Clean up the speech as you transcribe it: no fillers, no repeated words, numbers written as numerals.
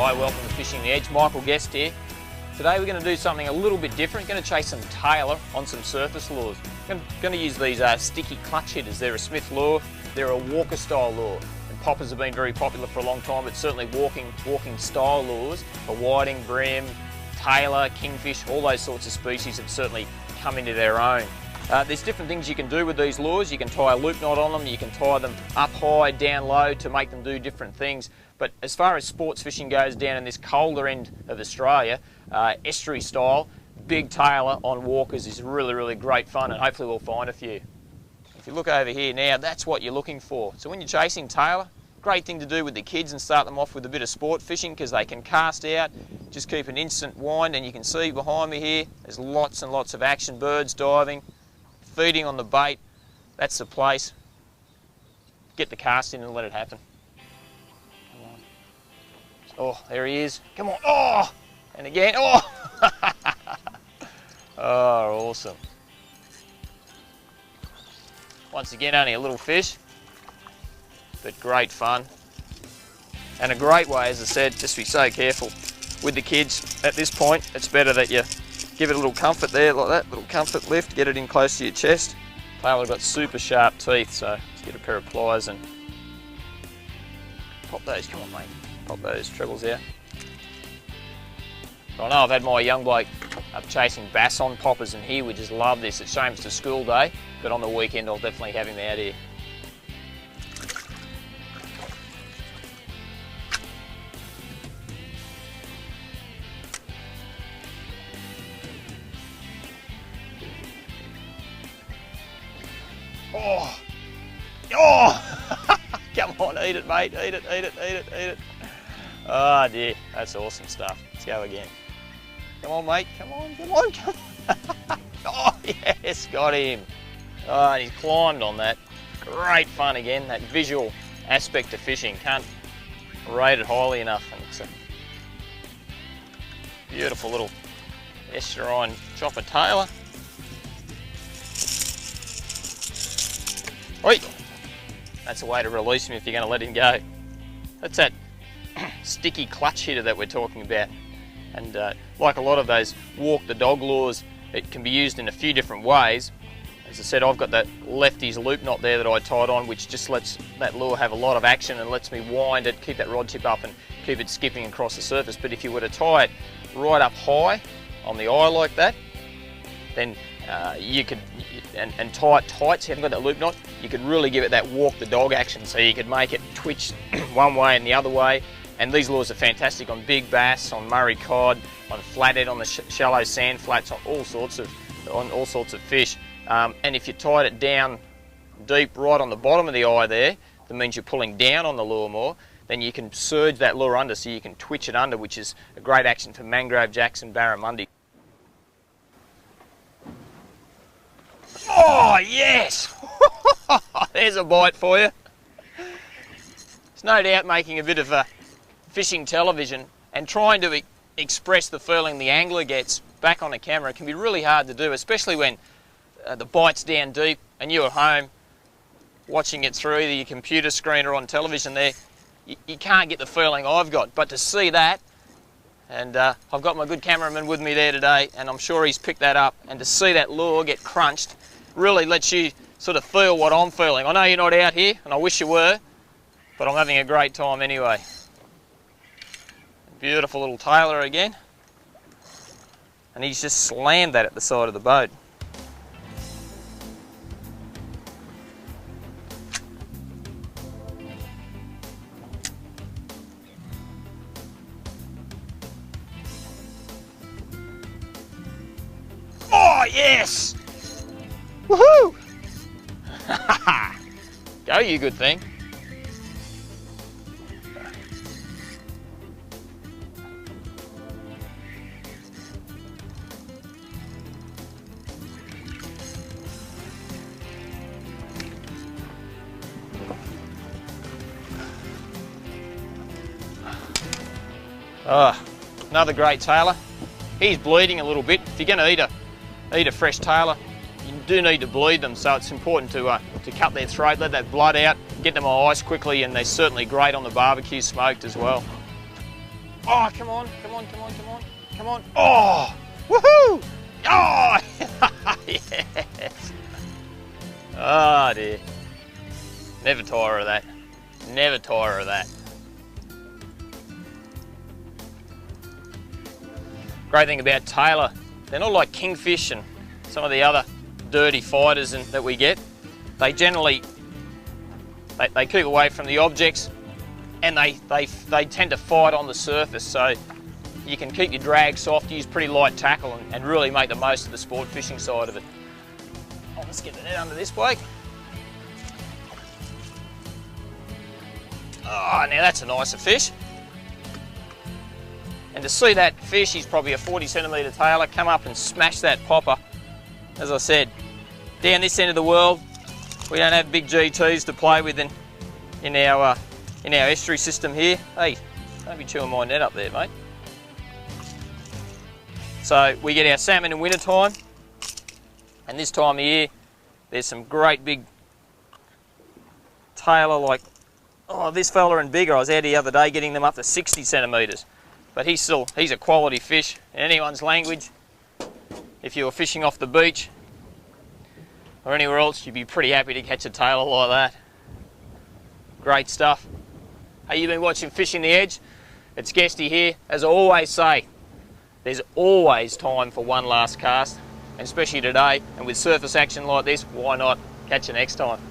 Hi, welcome to Fishing the Edge. Michael Guest here. Today we're going to do something a little bit different. Going to chase some Tailor on some surface lures. Going to use these sticky clutch hitters. They're a Smith lure. They're a walker style lure. And poppers have been very popular for a long time, but certainly walking style lures for whiting, brim, Tailor, kingfish, all those sorts of species have certainly come into their own. There's different things you can do with these lures. You can tie a loop knot on them, you can tie them up high, down low to make them do different things. But as far as sports fishing goes down in this colder end of Australia, estuary style, big Tailor on walkers is really great fun, and hopefully we'll find a few. If you look over here now, that's what you're looking for. So when you're chasing Tailor, great thing to do with the kids and start them off with a bit of sport fishing because they can cast out, just keep an instant wind, and you can see behind me here, there's lots and lots of action, birds diving, feeding on the bait. That's the place. Get the cast in and let it happen. Come on. Oh, there he is. Come on. Oh! And again. Oh! Oh, awesome. Once again, only a little fish, but great fun. And a great way, as I said, just be so careful with the kids. At this point, it's better that you give it a little comfort there, like that, little comfort lift, get it in close to your chest. Tailor's got super sharp teeth, so let's get a pair of pliers and pop those, come on mate, pop those trebles out. I know I've had my young bloke up chasing bass on poppers, and he would just love this. It's shame it's a school day, but on the weekend I'll definitely have him out here. Oh! Oh! Come on, eat it, mate. Eat it, eat it, eat it, eat it. Oh dear, that's awesome stuff. Let's go again. Come on, mate. Come on, come on, come on. Oh, yes, got him. Oh, and he's climbed on that. Great fun again. That visual aspect of fishing. Can't rate it highly enough. And it's a beautiful little estuarine chopper Tailor. Oi! That's a way to release him if you're going to let him go. That's that sticky clutch hitter that we're talking about. And like a lot of those walk the dog lures, it can be used in a few different ways. As I said, I've got that lefty's loop knot there that I tied on, which just lets that lure have a lot of action and lets me wind it, keep that rod tip up and keep it skipping across the surface. But if you were to tie it right up high on the eye like that, then you could, and tie it tight, so you haven't got that loop knot, you could really give it that walk the dog action, so you could make it twitch one way and the other way. And these lures are fantastic on big bass, on Murray cod, on flathead, on the shallow sand flats, on all sorts of fish. And if you tied it down deep right on the bottom of the eye there, that means you're pulling down on the lure more, then you can surge that lure under, so you can twitch it under, which is a great action for mangrove jacks and barramundi. Oh, yes! There's a bite for you. It's no doubt making a bit of a fishing television and trying to express the feeling the angler gets back on a camera can be really hard to do, especially when the bite's down deep and you're at home watching it through either your computer screen or on television there. You can't get the feeling I've got, but to see that, and I've got my good cameraman with me there today, and I'm sure he's picked that up, and to see that lure get crunched really lets you sort of feel what I'm feeling. I know you're not out here, and I wish you were, but I'm having a great time anyway. Beautiful little Tailor again, and he's just slammed that at the side of the boat. Oh yes! Woohoo! Go you good thing. Oh, another great Tailor. He's bleeding a little bit. If you're going to eat a fresh Tailor, you do need to bleed them, so it's important to cut their throat, let that blood out, get them on ice quickly, and they're certainly great on the barbecue smoked as well. Oh, come on, come on, come on, come on, come on. Oh, woohoo! Oh, yes. Oh dear. Never tire of that. Never tire of that. Great thing about Tailor, they're not like kingfish and some of the other dirty fighters that we get. They generally, they keep away from the objects, and they tend to fight on the surface, so you can keep your drag soft, use pretty light tackle, and really make the most of the sport fishing side of it. Oh, let's get the net under this bloke. Oh, now that's a nicer fish. And to see that fish, he's probably a 40cm Tailor, come up and smash that popper. As I said, down this end of the world, we don't have big GTs to play with in our estuary system here. Hey, don't be chewing my net up there, mate. So we get our salmon in winter time, and this time of year, there's some great big Tailor like, oh, this fella and bigger. I was out the other day getting them up to 60cm. But he's a quality fish in anyone's language. If you were fishing off the beach or anywhere else, you'd be pretty happy to catch a Tailor like that. Great stuff. Hey, you've been watching Fishing the Edge. It's Guesty here. As I always say, there's always time for one last cast, and especially today, and with surface action like this, why not? Catch you next time.